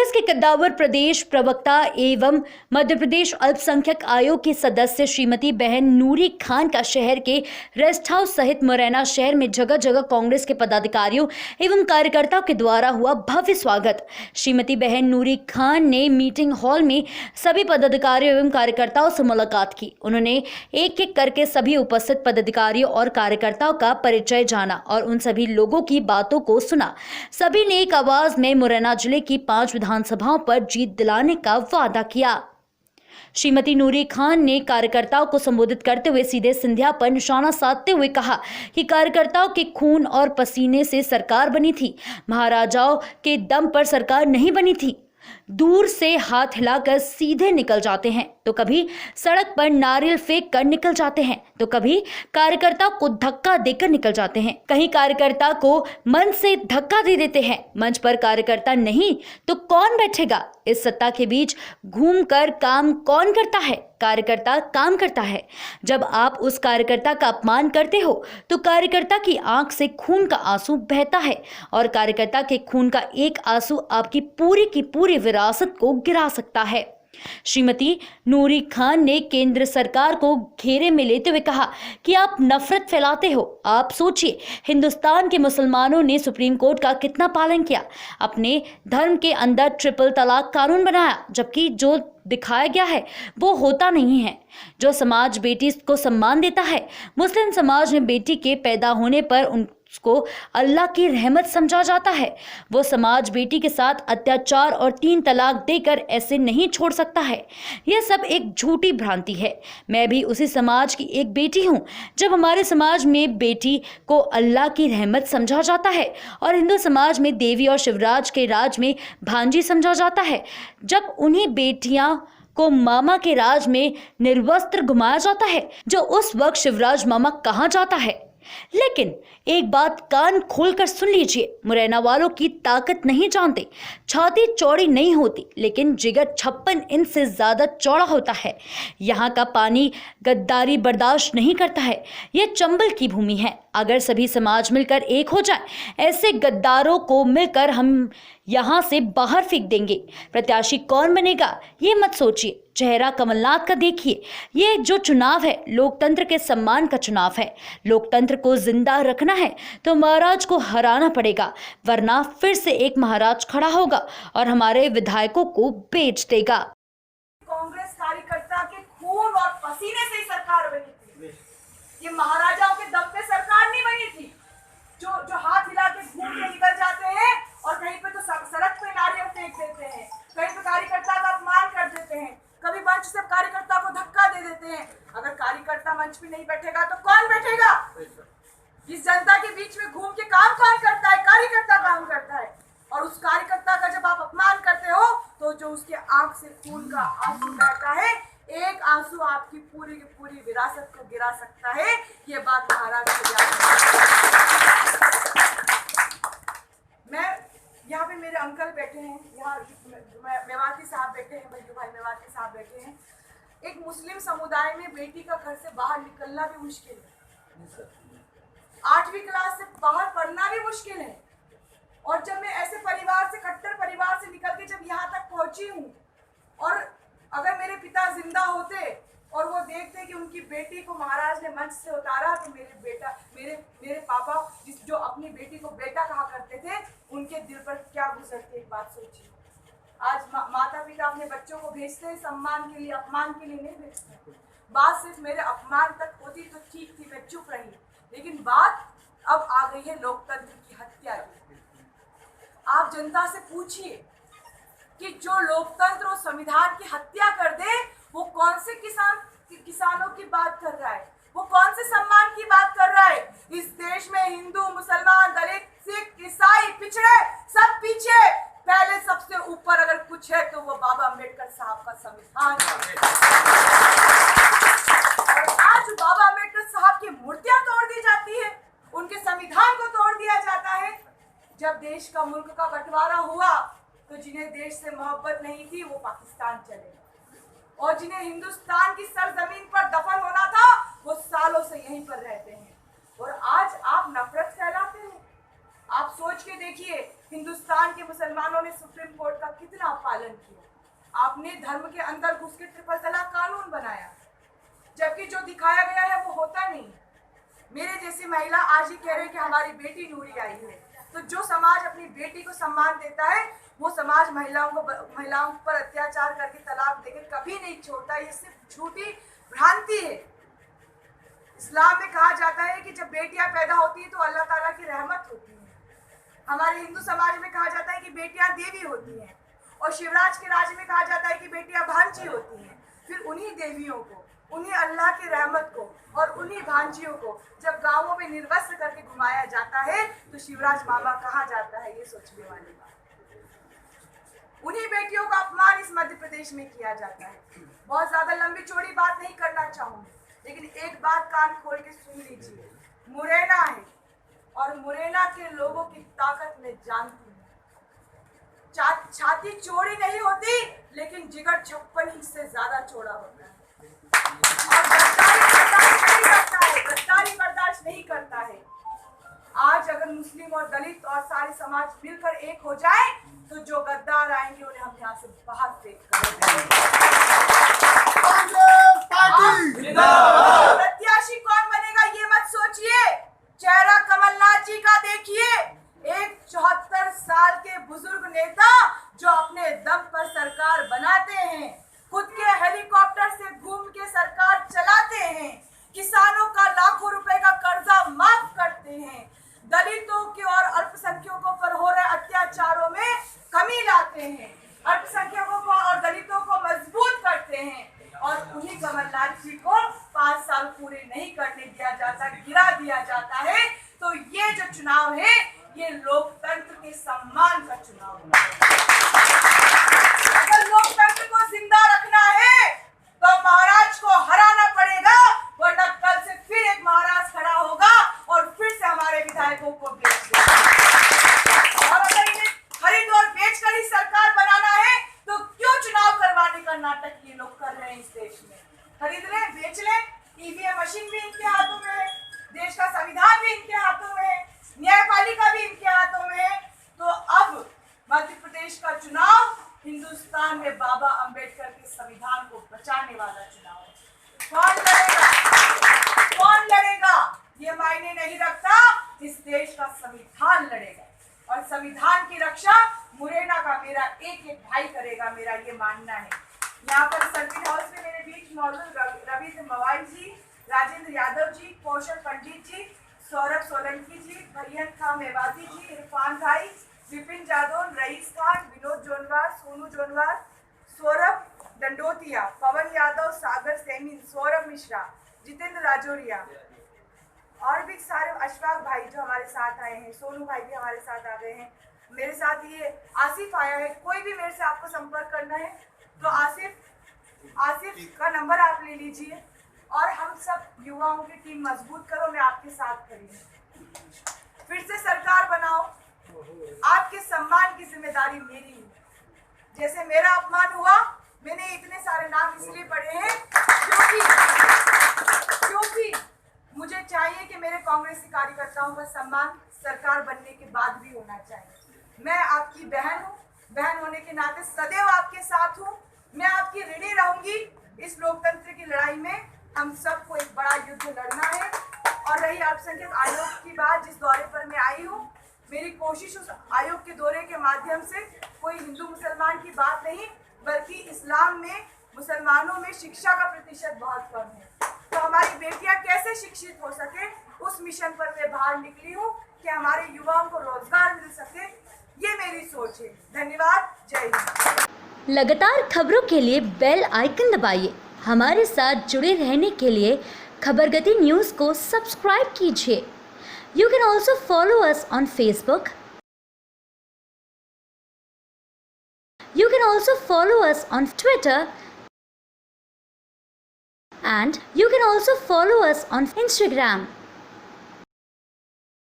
कांग्रेस के कद्दावर प्रदेश प्रवक्ता एवं मध्य प्रदेश अल्पसंख्यक आयोग की सदस्य श्रीमती बहन नूरी खान का शहर के रेस्ट हाउस सहित मुरैना शहर में जगह जगह कांग्रेस के पदाधिकारियों एवं कार्यकर्ताओं के द्वारा हुआ भव्य स्वागत। श्रीमती बहन नूरी खान ने मीटिंग हॉल में सभी पदाधिकारियों एवं कार्यकर्ताओं से मुलाकात की। उन्होंने एक एक करके सभी उपस्थित पदाधिकारियों और कार्यकर्ताओं का परिचय जाना और उन सभी लोगों की बातों को सुना। सभी ने एक आवाज में मुरैना जिले की 5 विधानसभाओं पर जीत दिलाने का वादा किया। श्रीमती नूरी खान ने कार्यकर्ताओं को संबोधित करते हुए सीधे सिंधिया पर निशाना साधते हुए कहा कि कार्यकर्ताओं के खून और पसीने से सरकार बनी थी, महाराजाओं के दम पर सरकार नहीं बनी थी। दूर से हाथ हिलाकर सीधे निकल जाते हैं, तो कभी सड़क पर नारियल फेंक कर निकल जाते हैं, तो कभी कार्यकर्ताओं को धक्का देकर निकल जाते हैं। कहीं कार्यकर्ता को मंच से धक्का दे देते हैं। मंच पर कार्यकर्ता नहीं तो कौन बैठेगा? इस सत्ता के बीच घूमकर काम कौन करता है? कार्यकर्ता काम करता है। जब आप उस कार्यकर्ता का अपमान करते हो तो कार्यकर्ता की आंख से खून का आंसू बहता है और कार्यकर्ता के खून का एक आंसू आपकी पूरी की पूरी विरासत को गिरा सकता है। श्रीमती नूरी खान ने केंद्र सरकार को घेरे में लेते हुए कहा कि आप नफरत फैलाते हो। आप सोचिए, हिंदुस्तान के मुसलमानों ने सुप्रीम कोर्ट का कितना पालन किया, अपने धर्म के अंदर ट्रिपल तलाक कानून बनाया, जबकि जो दिखाया गया है वो होता नहीं है। जो समाज बेटी को सम्मान देता है, मुस्लिम समाज में बेटी के पैदा होने पर उसको अल्लाह की रहमत समझा जाता है। वो समाज बेटी के साथ अत्याचार और 3 तलाक देकर ऐसे नहीं छोड़ सकता है। यह सब एक झूठी भ्रांति है। मैं भी उसी समाज की एक बेटी हूँ। जब हमारे समाज में बेटी को अल्लाह की रहमत समझा जाता है और हिंदू समाज में देवी और शिवराज के राज में भांजी समझा जाता है, जब उन्हीं बेटियां को मामा के राज में निर्वस्त्र घुमाया जाता है, जो उस वक्त शिवराज मामा कहाँ जाता है। लेकिन एक बात कान खोलकर सुन लीजिए, मुरैना वालों की ताकत नहीं जानते। छाती चौड़ी नहीं होती, लेकिन जिगर 56 इंच से ज्यादा चौड़ा होता है। यहाँ का पानी गद्दारी बर्दाश्त नहीं करता है। यह चंबल की भूमि है। अगर सभी समाज मिलकर एक हो जाए, ऐसे गद्दारों को मिलकर हम यहाँ से बाहर फेंक देंगे। प्रत्याशी कौन बनेगा ये मत सोचिए, चेहरा कमलनाथ का देखिए। ये जो चुनाव है लोकतंत्र के सम्मान का चुनाव है। लोकतंत्र को जिंदा रखना है तो महाराज को हराना पड़ेगा, वरना फिर से एक महाराज खड़ा होगा और हमारे विधायकों को बेच देगा। कांग्रेस कार्यकर्ता के खून और पसीने से सरकार बनी थी। ये महाराजाओं के दम पे सरकार नहीं बनी थी। जो हाथ हिला के घूम के निकल जाते हैं और कहीं पे तो सड़क पे नारियल फेंक देते हैं, कहीं पे कार्यकर्ता का अपमान कर देते हैं, कभी मंच से कार्यकर्ता को धक्का दे देते हैं। अगर कार्यकर्ता मंच पे नहीं बैठेगा तो कौन बैठेगा? इस जनता के बीच में घूम के काम कौन करता है? कार्यकर्ता काम करता है। और उस कार्यकर्ता का जब आप अपमान करते हो तो जो उसके आंख से खून का आंसू बहता है, एक आंसू आपकी पूरी की पूरी विरासत को गिरा सकता है। ये बात महाराज को याद। मैं यहाँ पे मेरे अंकल बैठे हैं, यहाँ मेवाती साहब बैठे हैं, भैया भाई मेवाती साहब बैठे हैं। एक मुस्लिम समुदाय में बेटी का घर से बाहर निकलना भी मुश्किल है। 8वीं क्लास से बाहर पढ़ना भी मुश्किल है। और जब मैं ऐसे परिवार से, कट्टर परिवार से निकल के जब यहाँ तक पहुंची हूँ, और अगर मेरे पिता जिंदा होते और वो देखते कि उनकी बेटी को महाराज ने मंच से उतारा, तो मेरे पापा जो अपनी बेटी को बेटा कहा करते थे, उनके दिल पर क्या गुजरती। एक बात सोचिए, आज माता पिता अपने बच्चों को भेजते हैं सम्मान के लिए, अपमान के लिए नहीं भेजते। बात सिर्फ मेरे अपमान तक होती तो ठीक थी, मैं चुप रही, लेकिन बात अब आ गई है लोकतंत्र की हत्या की। आप जनता से पूछिए कि जो लोकतंत्र और संविधान की हत्या कर दे, वो कौन से किसानों की बात कर रहा है? वो कौन से सम्मान की बात कर रहा है? इस देश में हिंदू, मुसलमान, दलित, सिख, ईसाई, पिछड़े सब पीछे, पहले सबसे ऊपर अगर कुछ है तो वो बाबा अम्बेडकर साहब का संविधान है। और आज बाबा अम्बेडकर साहब की मूर्तियां तोड़ दी जाती है, उनके संविधान को तोड़ दिया जाता है। जब देश का, मुल्क का बंटवारा हुआ तो जिन्हें देश से मोहब्बत नहीं थी वो पाकिस्तान चले, और जिन्हें हिंदुस्तान की सरजमीन पर दफन होना था वो सालों से यहीं पर रहते हैं। और आज आप नफरत फैलाते हैं। आप सोच के देखिए, हिंदुस्तान के मुसलमानों ने सुप्रीम कोर्ट का कितना पालन किया। आपने धर्म के अंदर घुस के ट्रिपल तलाक कानून बनाया, जबकि जो दिखाया गया है वो होता नहीं। मेरे जैसी महिला आज ही कह रहे कि हमारी बेटी नूरी आई है, तो जो समाज अपनी बेटी को सम्मान देता है वो समाज महिलाओं पर अत्याचार करके तलाक देके कभी नहीं छोड़ता। ये सिर्फ झूठी भ्रांति है। इस्लाम में कहा जाता है कि जब बेटियां पैदा होती है तो अल्लाह ताला की रहमत होती है। हमारे हिंदू समाज में कहा जाता है कि बेटियां देवी होती हैं, और शिवराज के राज्य में कहा जाता है कि बेटियां भांजी होती हैं। फिर उन्हीं देवियों को, उन्हीं अल्लाह की रहमत को और उन्हीं भांजियों को जब गांवों में निर्वस्त्र करके घुमाया जाता है तो शिवराज मामा कहा जाता है। ये सोचने वाली बात, उन्हीं बेटियों का अपमान इस मध्य प्रदेश में किया जाता है। बहुत ज्यादा लंबी चौड़ी बात नहीं करना चाहूंगी, लेकिन एक बात कान खोल के सुन लीजिए। मुरैना है और मुरैना के लोगों की ताकत में जानती हूँ। छाती चौड़ी नहीं होती, लेकिन जिगर 56 इंच से ज्यादा चौड़ा होता है। और गद्दारी बर्दाश्त नहीं करता है। आज अगर मुस्लिम और दलित और सारे समाज मिलकर एक हो जाए तो जो गद्दार आएंगे उन्हें हम यहाँ से बाहर फेंक प्रत्याशी कौन बनेगा ये मत सोचिए, चेहरा कमलनाथ जी का देखिए। एक 74 साल के बुजुर्ग नेता जो अपने दम पर सरकार बनाते हैं, खुद के हेलीकॉप्टर से घूम के सरकार चलाते हैं, किसानों का लाखों रुपए का कर्जा माफ करते हैं, दलितों के और अल्पसंख्यकों पर हो रहे अत्याचारों में कमी लाते हैं, अल्पसंख्यकों को और दलितों को मजबूत करते हैं। और उन्हीं कमलनाथ जी को 5 साल पूरे नहीं करने दिया जाता, गिरा दिया जाता है। तो ये जो चुनाव है ये लोकतंत्र के सम्मान का चुनाव है। अगर लोकतंत्र को जिंदा रखना है तो महाराज को हराना पड़ेगा, वरना कल से फिर एक महाराज खड़ा होगा और फिर से हमारे विधायकों को बेच देगा। और अगर इन्हें खरीद और बेच कर ही सरकार बनाना है तो क्यों चुनाव करवाने का नाटक ये लोग कर रहे हैं इस देश में। खरीद लें, बेच लें, ईवीएम मशीन भी इनके हाथों में है, देश का संविधान भी इनके हाथों में है, न्यायपालिका भी इनके हाथों में है। तो अब मध्य प्रदेश का चुनाव हिंदुस्तान में बाबा अंबेडकर के संविधान को बचाने वाला चुनाव है। कौन लड़ेगा, कौन लड़ेगा ये मायने नहीं रखता, इस देश का संविधान लड़ेगा। और संविधान की रक्षा मुरैना का मेरा एक एक भाई करेगा, मेरा ये मानना है। यहाँ पर सर्किट हाउस में मेरे बीच मौजूद रविंद्र मवाई जी, राजेंद्र यादव जी, कौशल पंडित जी, सौरभ सोलंकी जी, भैयन खां मेवाती जी, इरफान भाई, विपिन जादव, रईस खान, विनोद जोनवार, सोनू जोनवार, सौरभ दंडोतिया, पवन यादव, सागर सेमीन, सौरभ मिश्रा, जितेंद्र राजौरिया और भी सारे अशफाक भाई जो हमारे साथ आए हैं, सोनू भाई भी हमारे साथ आ गए हैं। मेरे साथ ये आसिफ आया है। कोई भी मेरे से आपको संपर्क करना है तो आसिफ का नंबर आप ले लीजिए और हम सब युवाओं की टीम मजबूत करो, मैं आपके साथ खड़ी हूँ। फिर से सरकार बनाओ, आपके सम्मान की जिम्मेदारी मेरी है। जैसे मेरा अपमान हुआ, मैंने इतने सारे नाम इसलिए पढ़े हैं क्योंकि मुझे चाहिए कि मेरे कांग्रेसी कार्यकर्ताओं का सम्मान सरकार बनने के बाद भी होना चाहिए। मैं आपकी बहन हूँ, बहन होने के नाते सदैव आपके साथ हूँ। मैं आपकी ऋणी रहूंगी। इस लोकतंत्र की लड़ाई में हम सबको एक बड़ा युद्ध लड़ना है। और रही अल्पसंख्यक आयोग की बात, जिस दौरे पर मैं आई हूँ, मेरी कोशिश उस आयोग के दौरे के माध्यम से कोई हिंदू मुसलमान की बात नहीं, बल्कि इस्लाम में मुसलमानों में शिक्षा का प्रतिशत बहुत कम है, तो हमारी बेटियां कैसे शिक्षित हो सके, उस मिशन पर मैं बाहर निकली हूँ कि हमारे युवाओं को रोजगार मिल सके। ये मेरी सोच है। धन्यवाद। जय हिंद। लगातार खबरों के लिए बेल आइकन दबाइए। हमारे साथ जुड़े रहने के लिए खबरगति न्यूज़ को सब्सक्राइब कीजिए। You can also follow us on Facebook. You can also follow us on Twitter. And you can also follow us on Instagram.